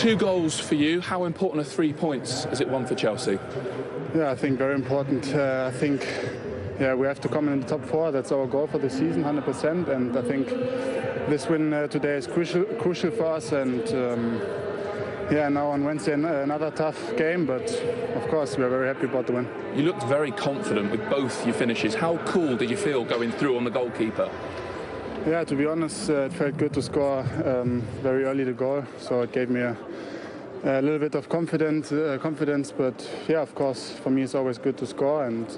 2 goals for you. How important are 3 points as it won for Chelsea? Yeah, I think very important. I think we have to come in the top 4. That's our goal for the season, 100%. And I think this win today is crucial for us. And now on Wednesday another tough game, but of course we are very happy about the win. You looked very confident with both your finishes. How cool did you feel going through on the goalkeeper? Yeah, to be honest, it felt good to score very early the goal, so it gave me a little bit of confidence. But yeah, of course, for me it's always good to score, and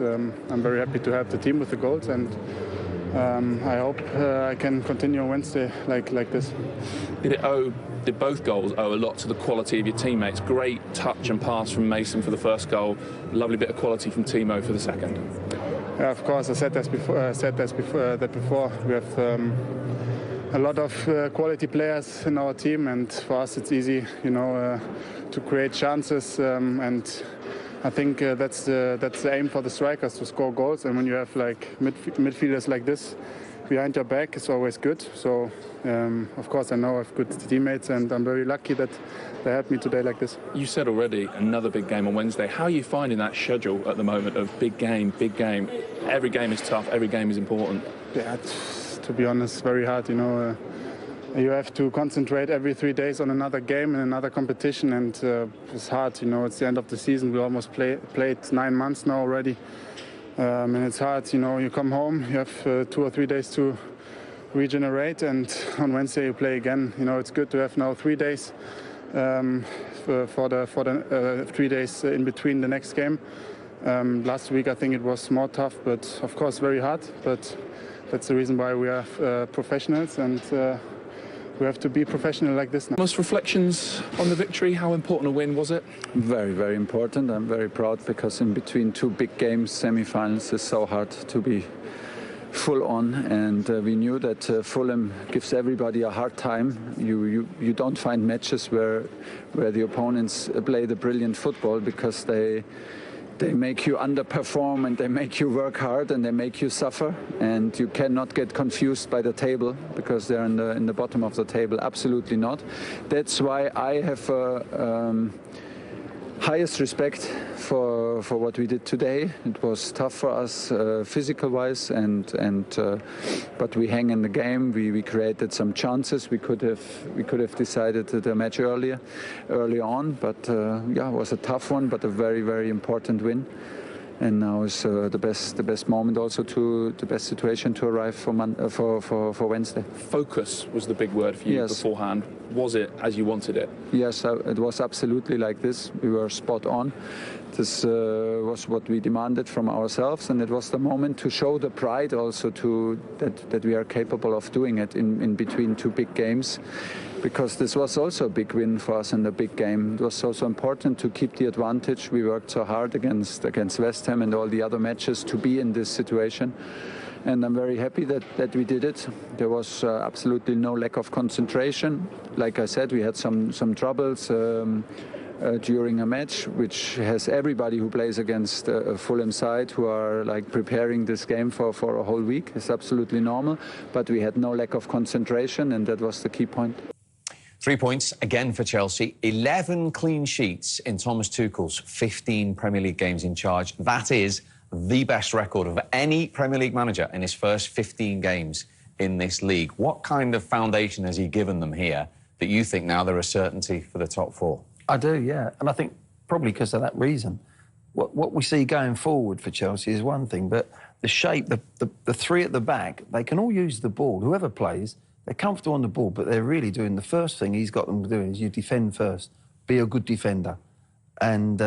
I'm very happy to help the team with the goals, and I hope I can continue on Wednesday like this. Did both goals owe a lot to the quality of your teammates? Great touch and pass from Mason for the first goal, lovely bit of quality from Timo for the second. Yeah, of course, I said that before. We have a lot of quality players in our team, and for us it's easy, to create chances. And I think that's the aim for the strikers, to score goals. And when you have like midfielders like this behind your back, it's always good. So of course I know I have good teammates, and I'm very lucky that they helped me today like this. You said already another big game on Wednesday. How are you finding that schedule at the moment of big game? Every game is tough, every game is important. Yeah, to be honest, very hard. You have to concentrate every 3 days on another game and another competition, and it's hard. It's the end of the season. We almost played 9 months now already, and it's hard. You come home, you have 2 or 3 days to regenerate, and on Wednesday you play again. It's good to have now 3 days for the 3 days in between the next game. Last week I think it was more tough, but of course very hard. But that's the reason why we are professionals, and we have to be professional like this now. Most reflections on the victory? How important a win was it? Very, very important. I'm very proud, because in between 2 big games, semi-finals is so hard to be full on, and we knew that Fulham gives everybody a hard time. You don't find matches where the opponents play the brilliant football, because they make you underperform, and they make you work hard, and they make you suffer, and you cannot get confused by the table, because they're in the bottom of the table. Absolutely not. That's why I have highest respect for what we did today. It was tough for us physical-wise, but we hang in the game. We created some chances. We could have decided the match early on, but it was a tough one, but a very, very important win. And now is the best moment, also the best situation to arrive for Wednesday. Focus was the big word for you beforehand. Was it as you wanted it? Yes, it was absolutely like this. We were spot on. This was what we demanded from ourselves, and it was the moment to show the pride also that we are capable of doing it in between 2 big games. Because this was also a big win for us in the big game. It was also important to keep the advantage. We worked so hard against West Ham and all the other matches to be in this situation. And I'm very happy that we did it. There was absolutely no lack of concentration. Like I said, we had some troubles during a match, which has everybody who plays against a Fulham side who are like preparing this game for a whole week. It's absolutely normal. But we had no lack of concentration, and that was the key point. 3 points again for Chelsea. 11 clean sheets in Thomas Tuchel's 15 Premier League games in charge. That is the best record of any Premier League manager in his first 15 games in this league. What kind of foundation has he given them here that you think now they're a certainty for the top 4? I do, yeah. And I think probably because of that reason. What we see going forward for Chelsea is one thing, but the shape, the 3 at the back, they can all use the ball. Whoever plays, they're comfortable on the ball, but they're really doing the first thing he's got them doing is you defend first. Be a good defender. And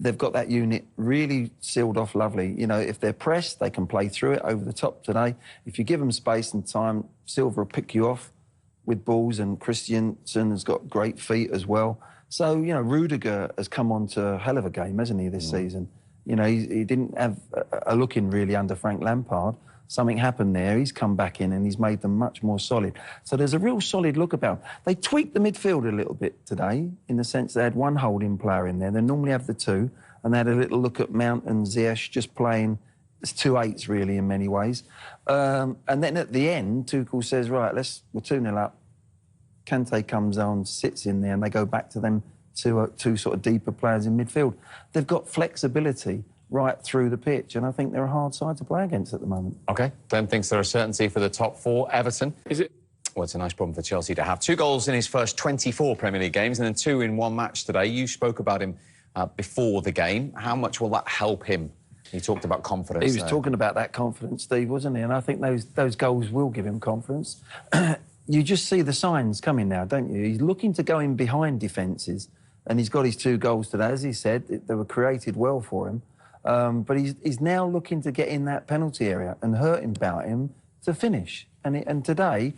they've got that unit really sealed off lovely. If they're pressed, they can play through it over the top today. If you give them space and time, Silva will pick you off with balls, and Christensen has got great feet as well. So, Rudiger has come on to a hell of a game, hasn't he, this season? He didn't have a look in really under Frank Lampard. Something happened there. He's come back in and he's made them much more solid. So there's a real solid look about them. They tweaked the midfield a little bit today in the sense they had 1 holding player in there. They normally have the 2, and they had a little look at Mount and Ziyech just playing. It's 2 8s really in many ways. And then at the end, Tuchel says, right, we're 2-0 up. Kante comes on, sits in there, and they go back to them two sort of deeper players in midfield. They've got flexibility right through the pitch, and I think they're a hard side to play against at the moment. OK, Glenn thinks they're a certainty for the top four. Everton. Is it? Well, it's a nice problem for Chelsea to have. 2 goals in his first 24 Premier League games and then 2 in 1 match today. You spoke about him before the game. How much will that help him? He talked about confidence. He was talking about that confidence, Steve, wasn't he? And I think those goals will give him confidence. You just see the signs coming now, don't you? He's looking to go in behind defences, and he's got his 2 goals today. As he said, they were created well for him. But he's now looking to get in that penalty area and hurt him about him to finish. And today,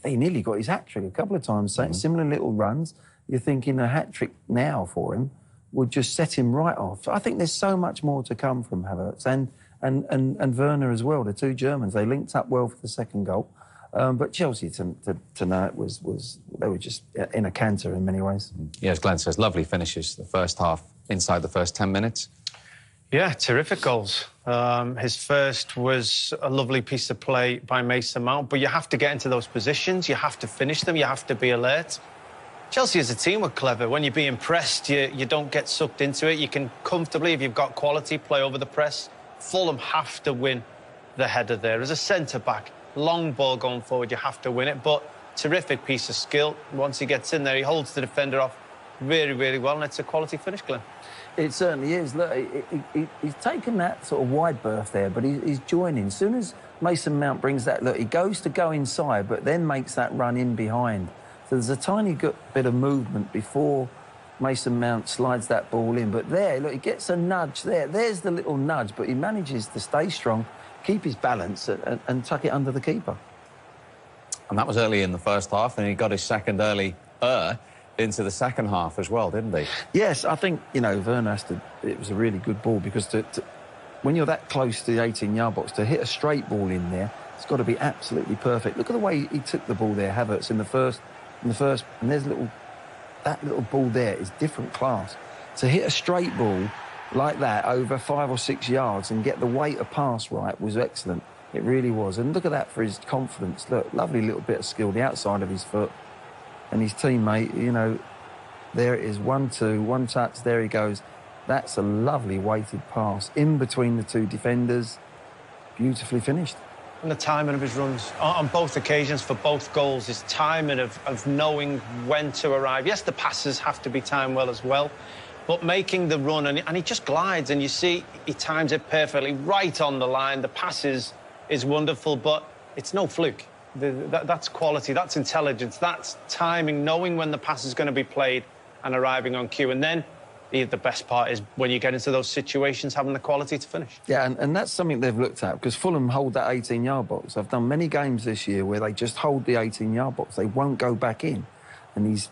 he nearly got his hat-trick a couple of times, similar little runs. You're thinking a hat-trick now for him would just set him right off. I think there's so much more to come from Havertz and Werner as well, the 2 Germans. They linked up well for the second goal. But Chelsea tonight they were just in a canter in many ways. Yes, Glenn says lovely finishes the first half inside the first 10 minutes. Yeah, terrific goals. His first was a lovely piece of play by Mason Mount, but you have to get into those positions, you have to finish them, you have to be alert. Chelsea as a team were clever. When you're being pressed, you don't get sucked into it. You can comfortably, if you've got quality, play over the press. Fulham have to win the header there. As a centre-back, long ball going forward, you have to win it, but terrific piece of skill. Once he gets in there, he holds the defender off really, really well, and it's a quality finish, Glenn. It certainly is. Look, he's taken that sort of wide berth there, but he's joining. As soon as Mason Mount brings that, look, he goes to go inside, but then makes that run in behind. So there's a tiny bit of movement before Mason Mount slides that ball in. But there, look, he gets a nudge there. There's the little nudge, but he manages to stay strong, keep his balance, and tuck it under the keeper. And that was early in the first half, and he got his second early into the second half as well, didn't he? Yes, I think, Werner it was a really good ball because when you're that close to the 18-yard box, to hit a straight ball in there, it's got to be absolutely perfect. Look at the way he took the ball there, Havertz, in the first, and there's that little ball there is different class. To hit a straight ball like that over 5 or 6 yards and get the weight of pass right was excellent. It really was. And look at that for his confidence. Look, lovely little bit of skill, the outside of his foot. And his teammate, there it is, 1-2, 1 touch, there he goes. That's a lovely weighted pass in between the 2 defenders. Beautifully finished. And the timing of his runs on both occasions for both goals, his timing of knowing when to arrive. Yes, the passes have to be timed well as well, but making the run, and he just glides, and you see he times it perfectly, right on the line. The passes is wonderful, but it's no fluke. That's quality, that's intelligence, that's timing, knowing when the pass is going to be played and arriving on cue. And then the best part is when you get into those situations, having the quality to finish. Yeah, and that's something they've looked at, because Fulham hold that 18-yard box. I've done many games this year where they just hold the 18-yard box. They won't go back in. And he's,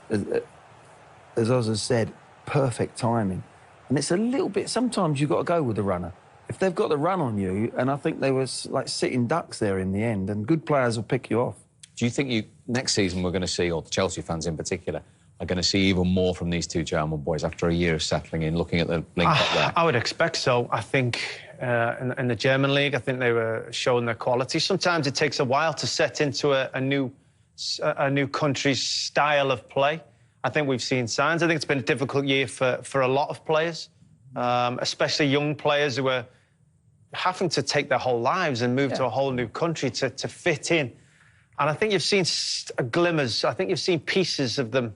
as Oz has said, perfect timing. And it's a little bit, sometimes you've got to go with the runner. If they've got the run on you, and I think they were like sitting ducks there in the end, and good players will pick you off. Do you think next season we're going to see, or the Chelsea fans in particular, are going to see even more from these 2 German boys after a year of settling in, looking at the link up there? I would expect so. I think in the German league, I think they were showing their quality. Sometimes it takes a while to set into a new country's style of play. I think we've seen signs. I think it's been a difficult year for a lot of players, especially young players who are having to take their whole lives and move to a whole new country to fit in. And I think you've seen glimmers. I think you've seen pieces of them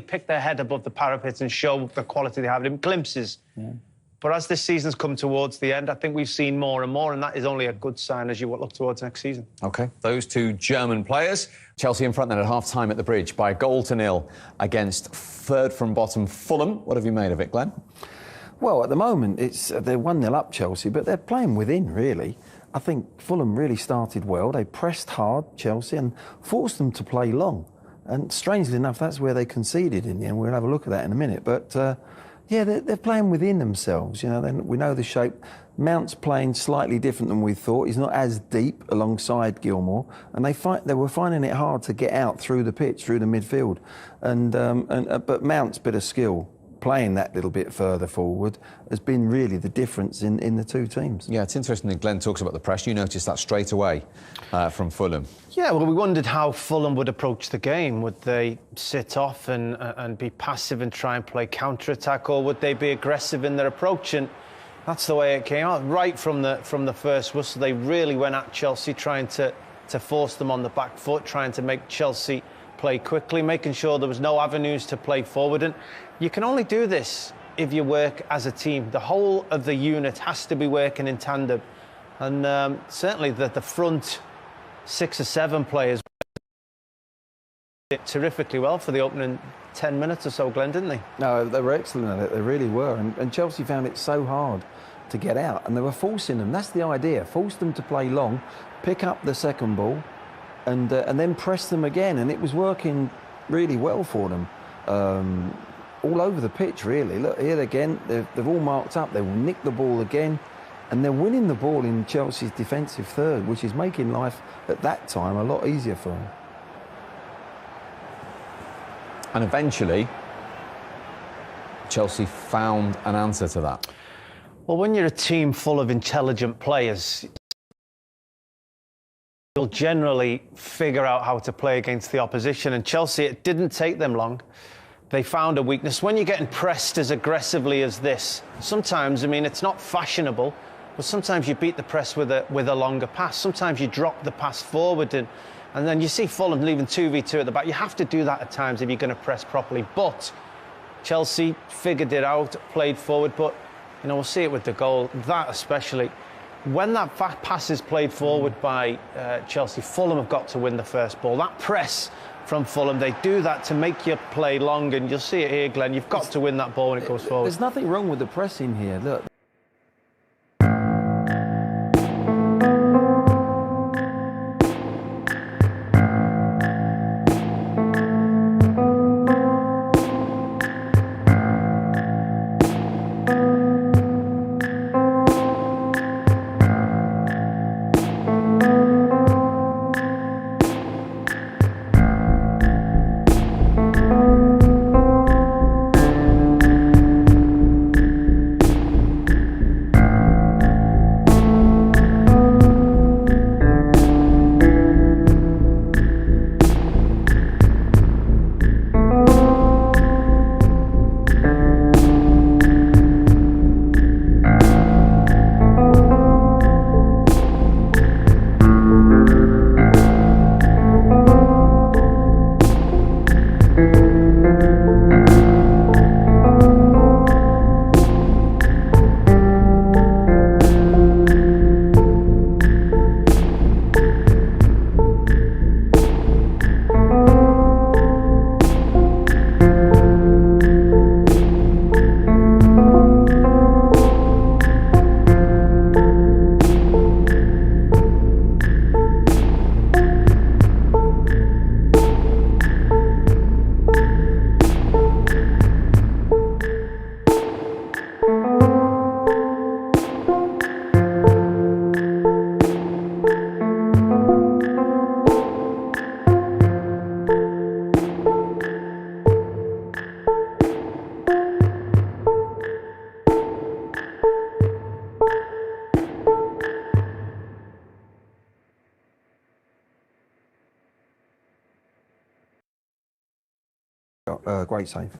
pick their head above the parapet and show the quality they have in glimpses. Yeah. But as this season's come towards the end, I think we've seen more and more, and that is only a good sign as you look towards next season. OK, those 2 German players. Chelsea in front then at half-time at the Bridge by 1-0 against third from bottom Fulham. What have you made of it, Glenn? Well, at the moment, they're 1-0 up, Chelsea, but they're playing within, really. I think Fulham really started well. They pressed hard, Chelsea, and forced them to play long. And strangely enough, that's where they conceded in the end. We'll have a look at that in a minute. But, yeah, they're playing within themselves. We know the shape. Mount's playing slightly different than we thought. He's not as deep alongside Gilmour. And they were finding it hard to get out through the pitch, through the midfield. But Mount's bit of skill playing that little bit further forward has been really the difference in the two teams. Yeah, it's interesting that Glenn talks about the press. You noticed that straight away from Fulham. Yeah, well, we wondered how Fulham would approach the game. Would they sit off and be passive and try and play counter-attack, or would they be aggressive in their approach? And that's the way it came out. Right from the first whistle, they really went at Chelsea, trying to force them on the back foot, trying to make Chelsea play quickly, making sure there was no avenues to play forward. And you can only do this if you work as a team. The whole of the unit has to be working in tandem. And certainly the front 6 or 7 players did terrifically well for the opening 10 minutes or so, Glenn, didn't they? No, they were excellent at it. They really were. And Chelsea found it so hard to get out. And they were forcing them. That's the idea. Force them to play long, pick up the second ball, and then press them again. And it was working really well for them. All over the pitch, really. Look, here again, they've all marked up. They will nick the ball again. And they're winning the ball in Chelsea's defensive third, which is making life, at that time, a lot easier for them. And eventually, Chelsea found an answer to that. Well, when you're a team full of intelligent players, you'll generally figure out how to play against the opposition. And Chelsea, it didn't take them long. They found a weakness. When you're getting pressed as aggressively as this, sometimes, I mean, it's not fashionable, but sometimes you beat the press with a longer pass. Sometimes you drop the pass forward, and then you see Fulham leaving 2v2 at the back. You have to do that at times if you're going to press properly. But Chelsea figured it out, played forward, but, you know, we'll see it with the goal. That especially, when that pass is played forward by Chelsea, Fulham have got to win the first ball. That press from Fulham, they do that to make you play long, and you'll see it here, Glenn. You've got to win that ball when it goes forward. There's nothing wrong with the pressing here. Look. Great save.